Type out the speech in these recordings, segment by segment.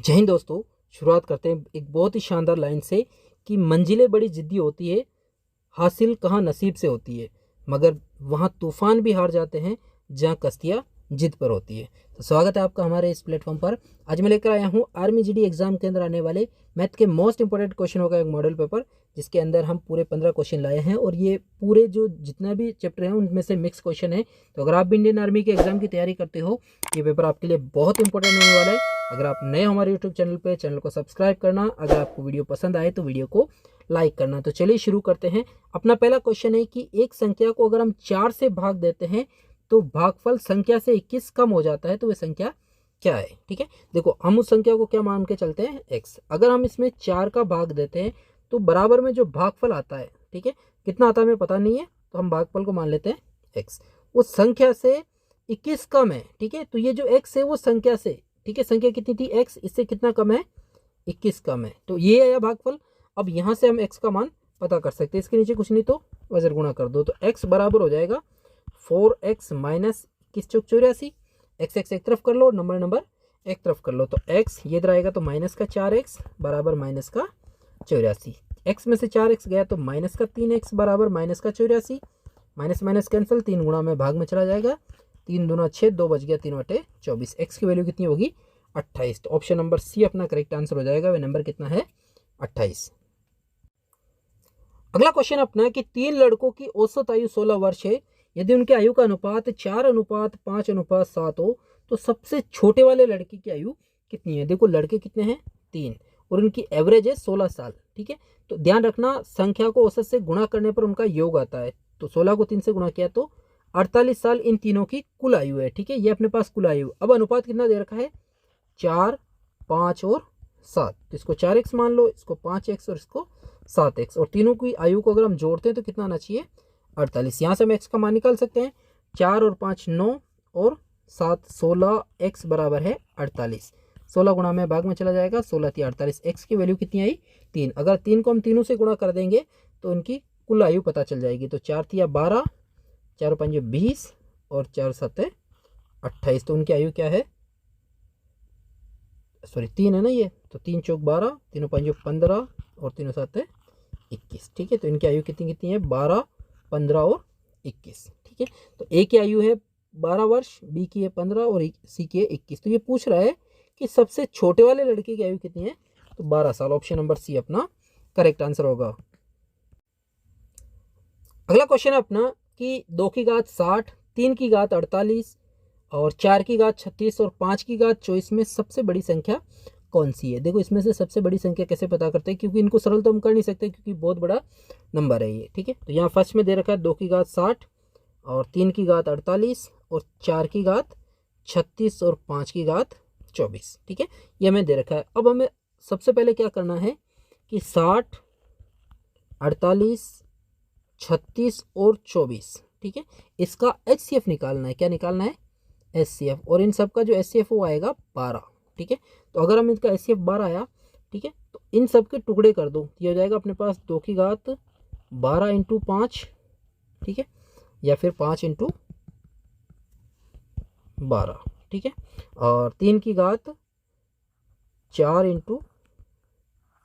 जय हिंद दोस्तों। शुरुआत करते हैं एक बहुत ही शानदार लाइन से कि मंजिलें बड़ी जिद्दी होती है, हासिल कहाँ नसीब से होती है, मगर वहाँ तूफान भी हार जाते हैं जहाँ कश्तियाँ जिद पर होती है। तो स्वागत है आपका हमारे इस प्लेटफॉर्म पर। आज मैं लेकर आया हूँ आर्मी जीडी एग्जाम के अंदर आने वाले मैथ के मोस्ट इंपॉर्टेंट क्वेश्चन होगा एक मॉडल पेपर, जिसके अंदर हम पूरे 15 क्वेश्चन लाए हैं और ये पूरे जो जितना भी चैप्टर हैं उनमें से मिक्स क्वेश्चन है। तो अगर आप भी इंडियन आर्मी के एग्जाम की तैयारी करते हो, ये पेपर आपके लिए बहुत इंपॉर्टेंट होने वाला है। अगर आप नए हमारे यूट्यूब चैनल पे, चैनल को सब्सक्राइब करना, अगर आपको वीडियो पसंद आए तो वीडियो को लाइक करना। तो चलिए शुरू करते हैं। अपना पहला क्वेश्चन है कि एक संख्या को अगर हम 4 से भाग देते हैं तो भागफल संख्या से 21 कम हो जाता है, तो वह संख्या क्या है। ठीक है, देखो हम उस संख्या को क्या मान के चलते हैं, x। अगर हम इसमें 4 का भाग देते हैं तो बराबर में जो भागफल आता है, ठीक है, कितना आता है हमें पता नहीं है, तो हम भागफल को मान लेते हैं x। उस संख्या से 21 कम है, ठीक है, तो ये जो x है वो संख्या से, ठीक है, संख्या कितनी थी x, इससे कितना कम है, 21 कम है, तो ये आया भागफल। अब यहाँ से हम x का मान पता कर सकते हैं, इसके नीचे कुछ नहीं तो वजर गुणा कर दो, तो x बराबर हो जाएगा 4x माइनस 21 चौक 84। एक्स एक्स एक तरफ कर लो, नंबर एक तरफ कर लो, तो x ये इधर आएगा तो माइनस का 4x बराबर माइनस का 84। x में से 4x गया तो माइनस का 3x बराबर माइनस का 84। माइनस माइनस कैंसिल, 3 गुणा में भाग में चला जाएगा, 3 दूना 6, 2 बच गया, 3 बटे 24। x की वैल्यू कितनी होगी, 28। तो ऑप्शन नंबर सी अपना करेक्ट आंसर हो जाएगा। वह नंबर कितना है, 28। अगला क्वेश्चन अपना है कि 3 लड़कों की औसत आयु 16 वर्ष है। यदि उनकी आयु का अनुपात 4:5:7 हो तो सबसे छोटे वाले लड़के की आयु कितनी है। देखो लड़के कितने हैं, 3, और उनकी एवरेज है 16 साल। ठीक है, तो ध्यान रखना संख्या को औसत से गुणा करने पर उनका योग आता है, तो 16 को 3 से गुणा किया तो 48 साल इन तीनों की कुल आयु है। ठीक है, ये अपने पास कुल आयु। अब अनुपात कितना दे रखा है, 4, 5 और 7, तो इसको 4x मान लो, इसको 5x और इसको 7x, और तीनों की आयु को अगर हम जोड़ते हैं तो कितना आना चाहिए, 48। यहाँ से हम x का मान निकाल सकते हैं, 4 और 5 9 और 7 16, x बराबर है 48। 16 गुणा में भाग में चला जाएगा, 16 थी 48, x की वैल्यू कितनी आई, 3। अगर 3 को हम तीनों से गुणा कर देंगे तो उनकी कुल आयु पता चल जाएगी, तो 4 थी 12, 4 5 20 और 4 7 28, तो उनकी आयु क्या है, सॉरी 3 है ना ये, तो 3 चौक 12, 3 5 15 और 3 7 21। ठीक है, तो इनकी आयु कितनी कितनी है, 12, 15 और 21। ठीक है, तो ए की आयु है 12 वर्ष, बी की है 15 और सी की है 21। तो ये पूछ रहा है कि सबसे छोटे वाले लड़के की आयु कितनी है, तो 12 साल। ऑप्शन नंबर सी अपना करेक्ट आंसर होगा। अगला क्वेश्चन है अपना कि 2 की घात 60, 3 की घात 48 और 4 की घात 36 और 5 की घात 24 में सबसे बड़ी संख्या कौन सी है। देखो इसमें से सबसे बड़ी संख्या कैसे पता करते हैं, क्योंकि इनको सरल तो हम कर नहीं सकते क्योंकि बहुत बड़ा नंबर है ये। ठीक है, तो यहाँ फर्स्ट में दे रखा है 2 की घात 60 और 3 की घात 48 और 4 की घात 36 और 5 की घात 24। ठीक है, ये हमें दे रखा है। अब हमें सबसे पहले क्या करना है कि 60, 48, 36 और 24, ठीक है, इसका HCF निकालना है। क्या निकालना है, HCF, और इन सब का जो HCF वो आएगा 12। ठीक है, तो अगर हम इसका HCF 12 आया, ठीक है, तो इन सब के टुकड़े कर दो, ये हो जाएगा अपने पास 2 की घात 12 इंटू 5, ठीक है, या फिर 5 इंटू 12, ठीक है, और 3 की घात 4 इंटू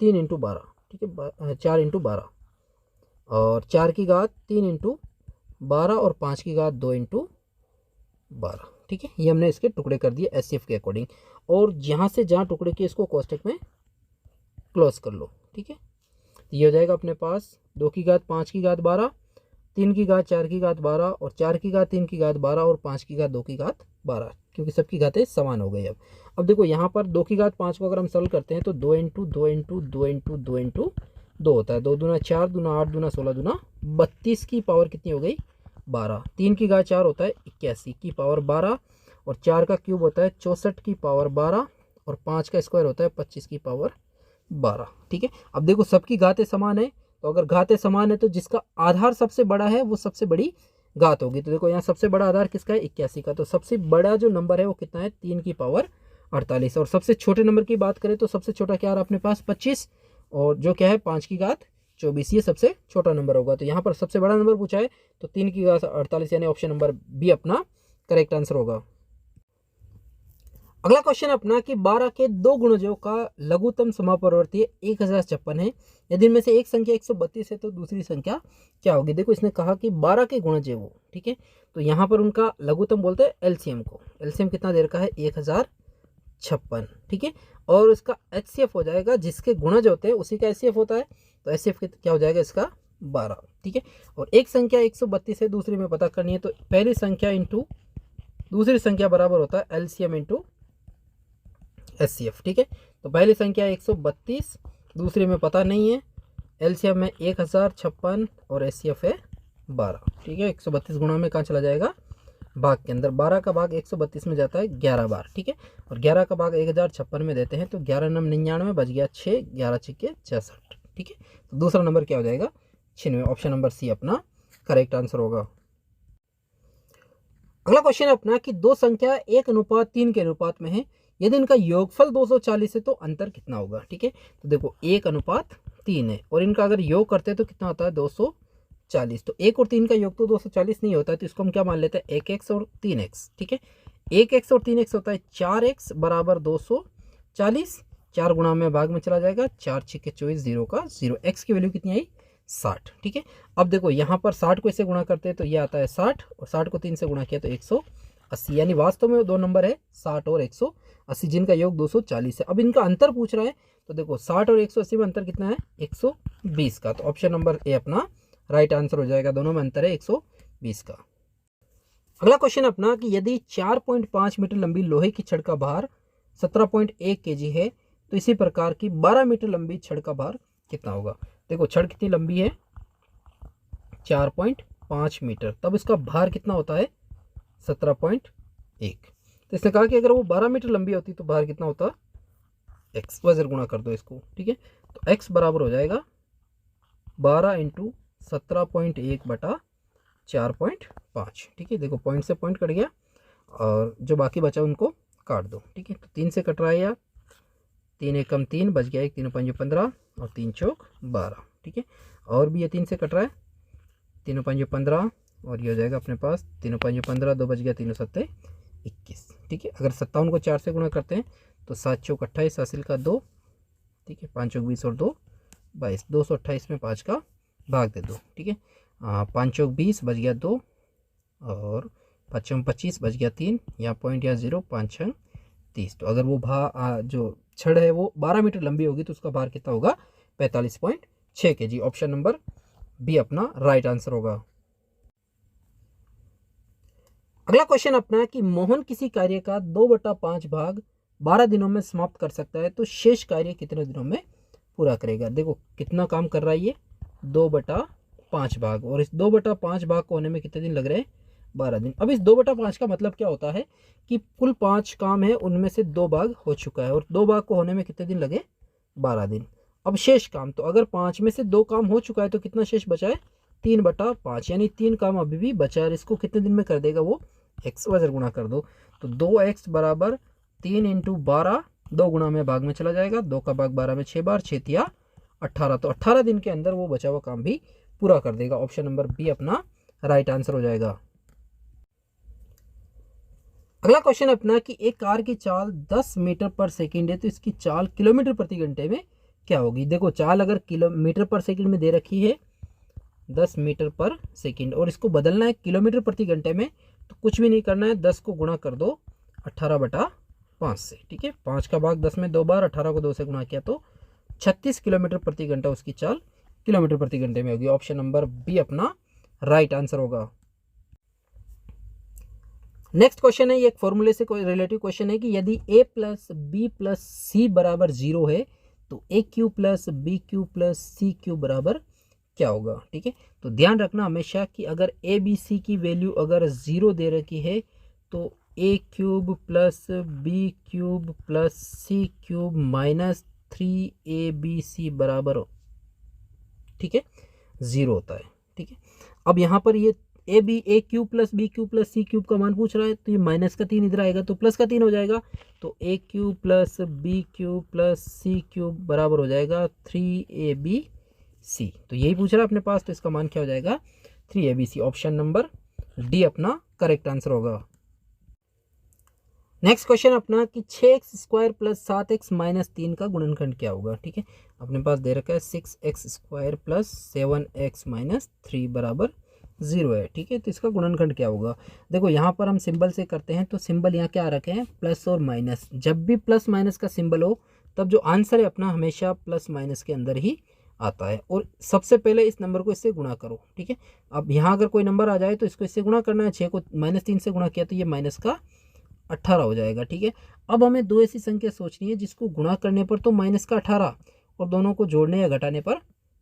3 इंटू 12, ठीक है, 4 इंटू 12, और 4 की घात 3 इंटू 12 और 5 की घात 2 इंटू 12। ठीक है, ये हमने इसके टुकड़े कर दिए HCF के अकॉर्डिंग, और जहाँ से जहाँ टुकड़े किए इसको कोष्टक में क्लोज कर लो। ठीक है, तो ये हो जाएगा अपने पास 2 की घात 5 की घात 12, 3 की घात 4 की घात 12 और 4 की घात 3 की घात 12 और 5 की घात 2 की घात 12, क्योंकि सबकी घातें समान हो गई। अब देखो यहाँ पर 2 की घात 5 को अगर हम सरल करते हैं तो 2 इंटू 2 इंटू 2 इंटू 2 इंटू 2 होता है, 2 दूना 4, दूना 8, दूना 16, दूना 32 की पावर कितनी हो गई, 12। 3 की घात 4 होता है 81 की पावर 12, और 4 का क्यूब होता है 64 की पावर 12, और 5 का स्क्वायर होता है 25 की पावर 12। ठीक है, अब देखो सबकी घातें समान है, तो अगर घातें समान है तो जिसका आधार सबसे बड़ा है वो सबसे बड़ी घात होगी। तो देखो यहाँ सबसे बड़ा आधार किसका है, 81 का, तो सबसे बड़ा जो नंबर है वो कितना है, 3 की पावर 48। और सबसे छोटे नंबर की बात करें तो सबसे छोटा क्या आ रहा है अपने पास, 25, और जो क्या है 5 की घात 24, ये सबसे छोटा नंबर होगा। तो यहाँ पर सबसे बड़ा नंबर पूछा है तो 3 की घात 48, यानी ऑप्शन नंबर बी अपना करेक्ट आंसर होगा। अगला क्वेश्चन अपना कि 12 के दो गुणजों का लघुत्तम समापवर्ती 1056 है। यदि इनमें से एक संख्या 132 है तो दूसरी संख्या क्या होगी। देखो इसने कहा कि 12 के गुणज है वो, ठीक है, तो यहाँ पर उनका लघुत्तम बोलते हैं एलसीएम को। एलसीएम कितना दे रखा है 1056, ठीक है, और उसका एचसीएफ हो जाएगा, जिसके गुणज होते हैं उसी का एचसीएफ होता है, तो एचसीएफ क्या हो जाएगा इसका 12, ठीक है। और एक संख्या 132 है, दूसरी में पता करनी है, तो पहली संख्या इंटू दूसरी संख्या बराबर होता है एलसीएम इंटू एचसीएफ, ठीक है। तो पहली संख्या 132, दूसरे में पता नहीं है, एलसीएम में 1056 और एचसीएफ है 12, ठीक है। 132 गुणा में कहाँ चला जाएगा, भाग के अंदर। 12 का भाग 132 में जाता है 11 बार, ठीक है, और 11 का भाग 1056 में देते हैं, तो 11 नम 99 बच गया 6, 11 छिक्के 66, ठीक है। तो दूसरा नंबर क्या हो जाएगा 96, ऑप्शन नंबर सी अपना करेक्ट आंसर होगा। अगला क्वेश्चन अपना कि दो संख्या 1:3 के अनुपात में है, यदि इनका योगफल 240 है तो अंतर कितना होगा, ठीक है। तो देखो 1:3 है और इनका अगर योग करते हैं तो कितना होता है 240, तो 1 और 3 का योग तो 240 नहीं होता है, तो इसको हम क्या मान लेते हैं 1x और 3x, ठीक है। 1x और 3x होता है 4x बराबर 240, 4 गुणा में भाग में चला जाएगा, 4 छिक्के 24, 0 का 0, x की वैल्यू कितनी आई 60, ठीक है। अब देखो यहाँ पर 60 को इससे गुणा करते हैं तो ये आता है 60, और 60 को 3 से गुणा किया तो 180, यानी वास्तव में दो नंबर है 60 और 180, जिनका योग 240 है। अब इनका अंतर पूछ रहा है, तो देखो 60 और 180 में अंतर कितना है 120 का, तो ऑप्शन नंबर ए अपना राइट आंसर हो जाएगा, दोनों में अंतर है 120 का। अगला क्वेश्चन अपना कि यदि 4.5 मीटर लंबी लोहे की छड़ का भार 17.1 kg है, तो इसी प्रकार की 12 मीटर लंबी छड़ का भार कितना होगा। देखो छड़ कितनी लंबी है 4.5 मीटर, तब इसका भार कितना होता है 17.1, तो इसने कहा कि अगर वो 12 मीटर लंबी होती तो भार कितना होता x, वजन गुणा कर दो इसको, ठीक है। तो x बराबर हो जाएगा 12 इंटू 17.1 बटा 4.5, ठीक है। देखो पॉइंट से पॉइंट कट गया और जो बाकी बचा उनको काट दो, ठीक है। तो 3 से कट रहा है यार, 3 एकम 3 बच गया, 1 3 5 15 और 3 चौक 12, ठीक है। और भी ये 3 से कट रहा है, 3 5 15 और ये हो जाएगा अपने पास 3 5 15, 2 बच गया, 3 7 21, ठीक है। अगर 57 को 4 से गुणा करते हैं तो 7 चौक 28, हासिल का 2, ठीक है, 5 चौक 20 और 2 22, 228 में 5 का भाग दे दो, ठीक है। 5 चौक 20 बच गया 2 और 5 चौक 25 बच गया 3, यहाँ पॉइंट या 0, 5 6 30, तो अगर वो जो छड़ है वो 12 मीटर लंबी होगी तो उसका भार कितना होगा 45.6 kg, ऑप्शन नंबर बी अपना राइट आंसर होगा। अगला क्वेश्चन अपना है कि मोहन किसी कार्य का 2/5 भाग 12 दिनों में समाप्त कर सकता है, तो शेष कार्य कितने दिनों में पूरा करेगा। देखो कितना काम कर रहा है ये 2/5 भाग, और इस 2/5 भाग को होने में कितने दिन लग रहे हैं 12 दिन। अब इस 2/5 का मतलब क्या होता है कि कुल 5 काम है उनमें से 2 भाग हो चुका है, और 2 भाग को होने में कितने दिन लगे 12 दिन। अब शेष काम, तो अगर 5 में से 2 काम हो चुका है तो कितना शेष बचा है 3/5, यानी 3 काम अभी भी बचा है, इसको कितने दिन में कर देगा वो x, वजन गुणा कर दो, तो 2x बराबर 3 इंटू 12, 2 गुणा में भाग में चला जाएगा, 2 का भाग 12 में 6 बार, 6 तिया 18, तो 18 दिन के अंदर वो बचा हुआ काम भी पूरा कर देगा, ऑप्शन नंबर बी अपना राइट आंसर हो जाएगा। अगला क्वेश्चन अपना कि एक कार की चाल 10 मीटर पर सेकंड है, तो इसकी चाल किलोमीटर प्रति घंटे में क्या होगी। देखो चाल अगर किलोमीटर पर सेकंड में दे रखी है 10 मीटर पर सेकंड और इसको बदलना है किलोमीटर प्रति घंटे में, तो कुछ भी नहीं करना है, 10 को गुणा कर दो 18/5 से, ठीक है। 5 का भाग 10 में 2 बार, 18 को 2 से गुणा किया तो 36 किलोमीटर प्रति घंटा उसकी चाल किलोमीटर प्रति घंटे में होगी, ऑप्शन नंबर बी अपना राइट आंसर होगा। नेक्स्ट क्वेश्चन है, ये एक फॉर्मूले से कोई रिलेटिव क्वेश्चन है कि यदि a plus B plus C बराबर 0 है तो A cube plus B cube plus C cube बराबर क्या होगा, ठीक है। तो ध्यान रखना हमेशा कि अगर ए बी सी की वैल्यू अगर 0 दे रखी है तो A cube plus B cube plus C cube minus 3abc बराबर, ठीक है, 0 होता है, ठीक है। अब यहाँ पर ये A cube plus B cube plus C cube का मान पूछ रहा है, तो ये माइनस का 3 इधर आएगा तो प्लस का 3 हो जाएगा, तो A cube plus B cube plus C cube बराबर हो जाएगा 3abc, तो यही पूछ रहा है अपने पास, तो इसका मान क्या हो जाएगा 3abc, ऑप्शन नंबर डी अपना करेक्ट आंसर होगा। नेक्स्ट क्वेश्चन अपना कि 6x² प्लस 7x माइनस 3 का गुणनखंड क्या होगा। ठीक है, अपने पास दे रखा है 6x² प्लस 7x माइनस 3 बराबर 0 है। ठीक है, तो इसका गुणनखंड क्या होगा। देखो यहाँ पर हम सिंबल से करते हैं, तो सिंबल यहाँ क्या रखे हैं, प्लस और माइनस। जब भी प्लस माइनस का सिंबल हो तब जो आंसर है अपना हमेशा प्लस माइनस के अंदर ही आता है, और सबसे पहले इस नंबर को इससे गुणा करो। ठीक है, अब यहाँ अगर कोई नंबर आ जाए तो इसको इससे गुणा करना है। 6 को -3 से गुणा किया तो ये माइनस का 18 हो जाएगा। ठीक है, अब हमें दो ऐसी संख्या सोचनी है जिसको गुणा करने पर तो माइनस का 18 और दोनों को जोड़ने या घटाने पर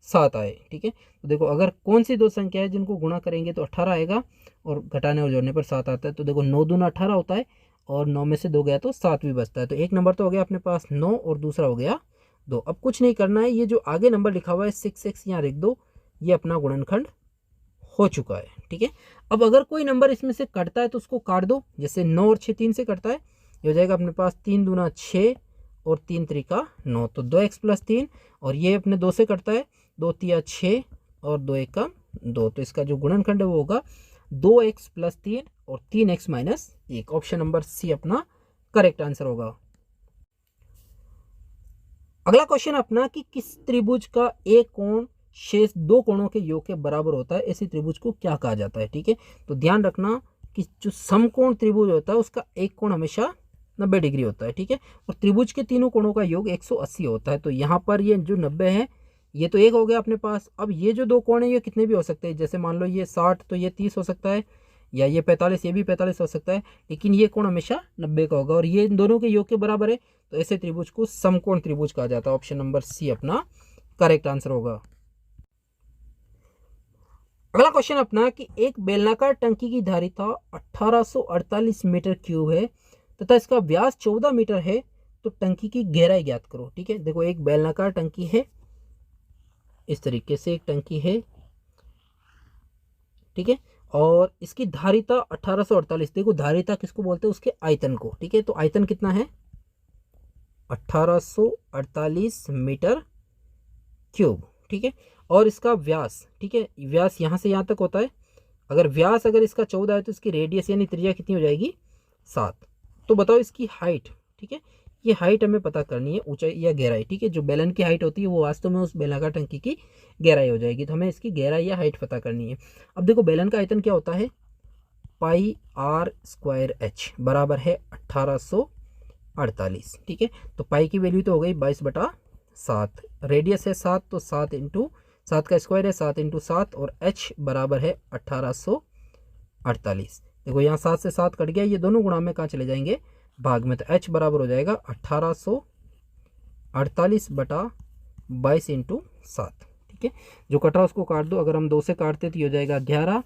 7 आए। ठीक है, तो देखो अगर कौन सी दो संख्या है जिनको गुणा करेंगे तो 18 आएगा और घटाने और जोड़ने पर 7 आता है। तो देखो 9 दूना 18 होता है और 9 में से 2 गया तो 7 भी बचता है। तो एक नंबर तो हो गया अपने पास 9 और दूसरा हो गया 2। अब कुछ नहीं करना है, ये जो आगे नंबर लिखा हुआ है 6x यहाँ लिख दो, ये अपना गुणनखंड हो चुका है। ठीक है, अब अगर कोई नंबर इसमें से कटता है तो उसको काट दो। जैसे 9 और 6 3 से कटता है, ये हो जाएगा अपने पास 3 दूना 6 और 3 त्रिका 9, तो 2x प्लस 3। और ये अपने 2 से कटता है, 2 तिया 6 और 2 एकम 2, तो इसका जो गुणनखंड है वो होगा 2x प्लस 3 और 3x minus 1। Option number C अपना करेक्ट आंसर होगा। अगला क्वेश्चन अपना कि किस त्रिभुज का एक कोण शेष दो कोणों के योग के बराबर होता है, ऐसी त्रिभुज को क्या कहा जाता है। ठीक है, तो ध्यान रखना कि जो समकोण त्रिभुज होता है उसका एक कोण हमेशा 90 डिग्री होता है। ठीक है, और त्रिभुज के तीनों कोणों का योग 180 होता है। तो यहाँ पर ये जो 90 है ये तो एक हो गया अपने पास। अब ये जो दो कोण है ये कितने भी हो सकते हैं, जैसे मान लो ये 60 तो ये 30 हो सकता है, या ये 45 ये भी 45 हो सकता है, लेकिन ये कोण हमेशा 90 का होगा और ये इन दोनों के योग के बराबर है। तो ऐसे त्रिभुज को समकोण त्रिभुज कहा जाता है। ऑप्शन नंबर सी अपना करेक्ट आंसर होगा। अगला क्वेश्चन अपना कि एक बेलनाकार टंकी की धारिता 1848 मीटर क्यूब है तथा इसका व्यास 14 मीटर है, तो टंकी की गहराई ज्ञात करो। ठीक है, देखो एक बेलनाकार टंकी है, इस तरीके से एक टंकी है। ठीक है, और इसकी धारिता 1848, देखो धारिता किसको बोलते हैं, उसके आयतन को। ठीक है, तो आयतन कितना है 1848 मीटर क्यूब। ठीक है, और इसका व्यास, ठीक है व्यास यहाँ से यहाँ तक होता है। अगर व्यास अगर इसका 14 है तो इसकी रेडियस यानी त्रिज्या कितनी हो जाएगी 7। तो बताओ इसकी हाइट। ठीक है, ये हाइट हमें पता करनी है, ऊंचाई या गहराई। ठीक है, जो बेलन की हाइट होती है वो वास्तव में उस बेलनाकार टंकी की गहराई हो जाएगी, तो हमें इसकी गहराई या हाइट पता करनी है। अब देखो बेलन का आयतन क्या होता है, πr² बराबर है 1848। ठीक है, तो पाई की वैल्यू तो हो गई 22/7, रेडियस है 7 तो 7 इंटू 7 का स्क्वायर है 7 इंटू 7, और h बराबर है 1848। देखो यहाँ 7 से 7 कट गया, ये दोनों गुणा में कहाँ चले जाएंगे, भाग में, तो h बराबर हो जाएगा 1848/22 इंटू 7। ठीक है, जो कट रहा उसको काट दो, अगर हम 2 से काटते तो ये हो जाएगा 11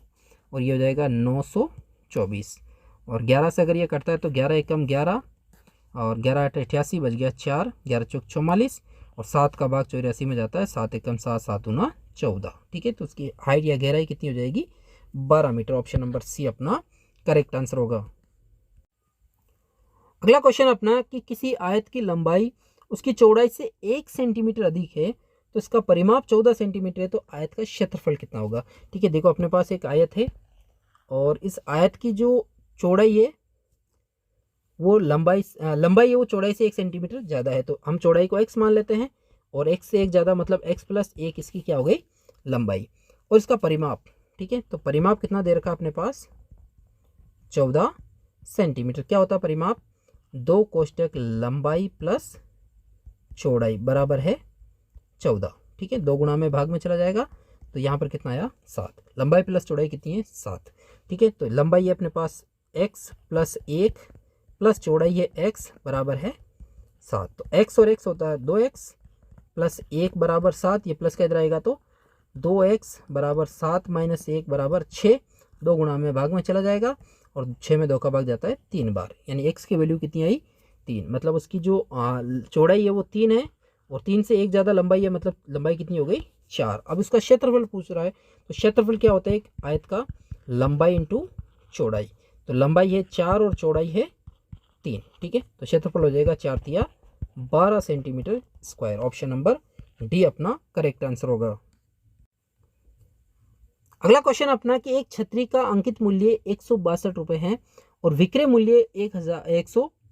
और ये हो जाएगा 924, और 11 से अगर ये कटता है तो 11 एकम 11 और 11 8 88 बच गया 4, 11 चौक 44, और 7 का भाग 84 में जाता है, 7 एकम 7 7 दूना 14। ठीक है, तो उसकी हाइट या गहराई कितनी हो जाएगी 12 मीटर। ऑप्शन नंबर सी अपना करेक्ट आंसर होगा। अगला क्वेश्चन अपना कि किसी आयत की लंबाई उसकी चौड़ाई से 1 सेंटीमीटर अधिक है तो इसका परिमाप 14 सेंटीमीटर है, तो आयत का क्षेत्रफल कितना होगा। ठीक है, देखो अपने पास एक आयत है और इस आयत की जो चौड़ाई है वो लंबाई है वो चौड़ाई से 1 सेंटीमीटर ज़्यादा है, तो हम चौड़ाई को x मान लेते हैं और x से 1 ज़्यादा मतलब x प्लस 1 इसकी क्या हो गई लंबाई, और इसका परिमाप। ठीक है, तो परिमाप कितना दे रखा है अपने पास 14 सेंटीमीटर। क्या होता है परिमाप, 2 कोष्टक लंबाई प्लस चौड़ाई बराबर है 14। ठीक है, 2 गुणा में भाग में चला जाएगा, तो यहाँ पर कितना आया 7। लंबाई प्लस चौड़ाई कितनी है 7। ठीक है, तो लंबाई है अपने पास x प्लस 1 प्लस चौड़ाई है x बराबर है 7, तो x और x होता है 2x प्लस 1 बराबर 7, ये प्लस का इधर आएगा तो 2x बराबर 7 माइनस 1 बराबर 6, 2 गुणा में भाग में चला जाएगा और 6 में 2 का भाग जाता है 3 बार, यानी x की वैल्यू कितनी आई 3, मतलब उसकी जो चौड़ाई है वो 3 है और 3 से 1 ज़्यादा लंबाई है, मतलब लंबाई कितनी हो गई 4। अब उसका क्षेत्रफल पूछ रहा है, तो क्षेत्रफल क्या होता है एक आयत का लंबाई इंटू चौड़ाई, तो लंबाई है 4 और चौड़ाई है 3। ठीक है, तो क्षेत्रफल हो जाएगा 4 तिया 12 centimetre square. Option number D अपना करेक्ट आंसर होगा। अगला क्वेश्चन अपना कि एक छतरी का अंकित मूल्य 162 रुपये है और विक्रय मूल्य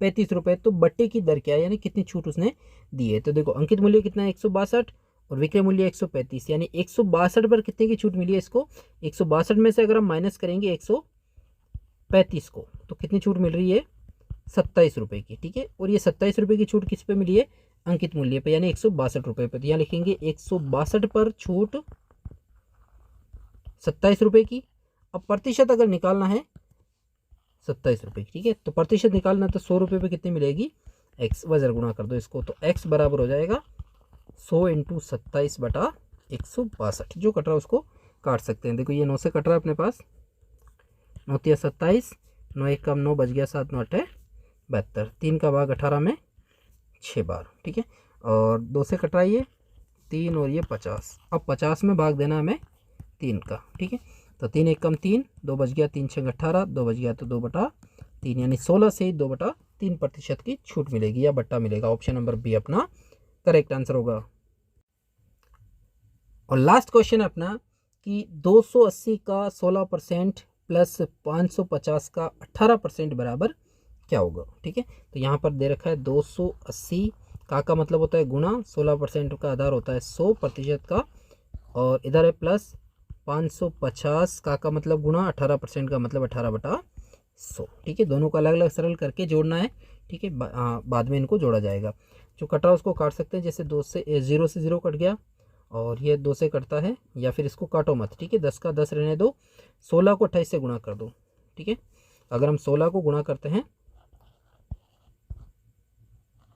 35 रुपये। तो बट्टे की दर क्या है, यानी कितनी छूट उसने दी है। तो देखो अंकित मूल्य कितना है 162 और विक्रय मूल्य 135, यानी 162 पर कितने की छूट मिली है इसको। 162 में से अगर हम माइनस करेंगे 135 को तो कितनी छूट मिल रही है 27 रुपये की। ठीक है, और ये 27 रुपये की छूट किस पे मिली है, अंकित मूल्य पे, यानी 162 रुपये पे। तो यहाँ लिखेंगे 162 पर छूट 27 रुपये की। अब प्रतिशत अगर निकालना है 27 रुपये की। ठीक है, तो प्रतिशत निकालना तो 100 रुपये पे कितनी मिलेगी, एक्स वजर गुणा कर दो इसको, तो एक्स बराबर हो जाएगा 100 इंटू 27 बटा 162। जो कट रहा है उसको काट सकते हैं। देखो ये 9 से कट रहा है अपने पास, 9 तिया 27, 9 एक कम 9 बच गया 7 9 8 72, 3 का भाग 18 में 6 बार। ठीक है, और 2 से कट रहा है ये 3 और ये 50। अब 50 में भाग देना हमें 3 का। ठीक है, तो 3 एक कम 3, 2 बच गया 3 6 18, 2 बच गया तो 2 बटा 3, यानी 16 से 2 बटा 3 प्रतिशत की छूट मिलेगी या बट्टा मिलेगा। ऑप्शन नंबर बी अपना करेक्ट आंसर होगा। और लास्ट क्वेश्चन है अपना कि 280 का 16% प्लस 550 का 18% बराबर क्या होगा। ठीक है, तो यहाँ पर दे रखा है 280 का मतलब होता है गुणा, 16% का आधार होता है 100% का, और इधर है प्लस 550 का मतलब गुणा, 18% का मतलब 18 बटा 100। ठीक है, दोनों को अलग अलग सरल करके जोड़ना है। ठीक है, बाद में इनको जोड़ा जाएगा। जो कट रहा है उसको काट सकते हैं, जैसे 2 से 0 से 0 कट गया, और ये 2 से कटता है, या फिर इसको काटो मत। ठीक है, 10 का 10 रहने दो, 16 को 28 से गुणा कर दो। ठीक है, अगर हम 16 को गुणा करते हैं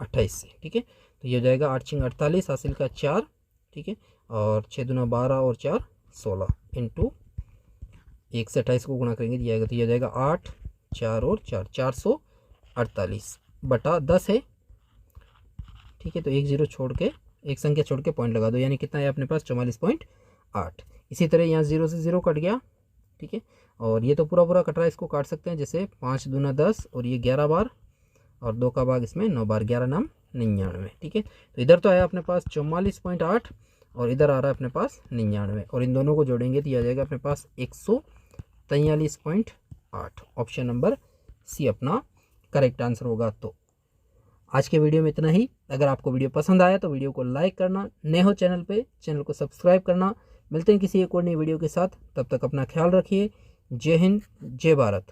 28 से, ठीक है, तो ये हो जाएगा 8 6 48, हासिल का 4। ठीक है, और 6 दूना 12 और 4 16 इंटू 1 से 28 को गुणा करेंगे तो ये हो जाएगा 8 4 और 4 448 बटा 10 है। ठीक है, तो एक जीरो छोड़ के, एक संख्या छोड़ के पॉइंट लगा दो, यानी कितना है अपने पास 44.8। इसी तरह यहाँ 0 से 0 कट गया। ठीक है, और ये तो पूरा पूरा कट रहा है, इसको काट सकते हैं, जैसे 5 दूना 10 और ये 11 बार, और 2 का भाग इसमें 9 बार, 11 नाम 99। ठीक है, तो इधर तो आया अपने पास 44.8 और इधर आ रहा है अपने पास 99, और इन दोनों को जोड़ेंगे तो ये आ जाएगा अपने पास 143.8। ऑप्शन नंबर सी अपना करेक्ट आंसर होगा। तो आज के वीडियो में इतना ही। अगर आपको वीडियो पसंद आया तो वीडियो को लाइक करना, नए हो चैनल पे चैनल को सब्सक्राइब करना। मिलते हैं किसी एक और नई वीडियो के साथ, तब तक अपना ख्याल रखिए। जय हिंद, जय भारत।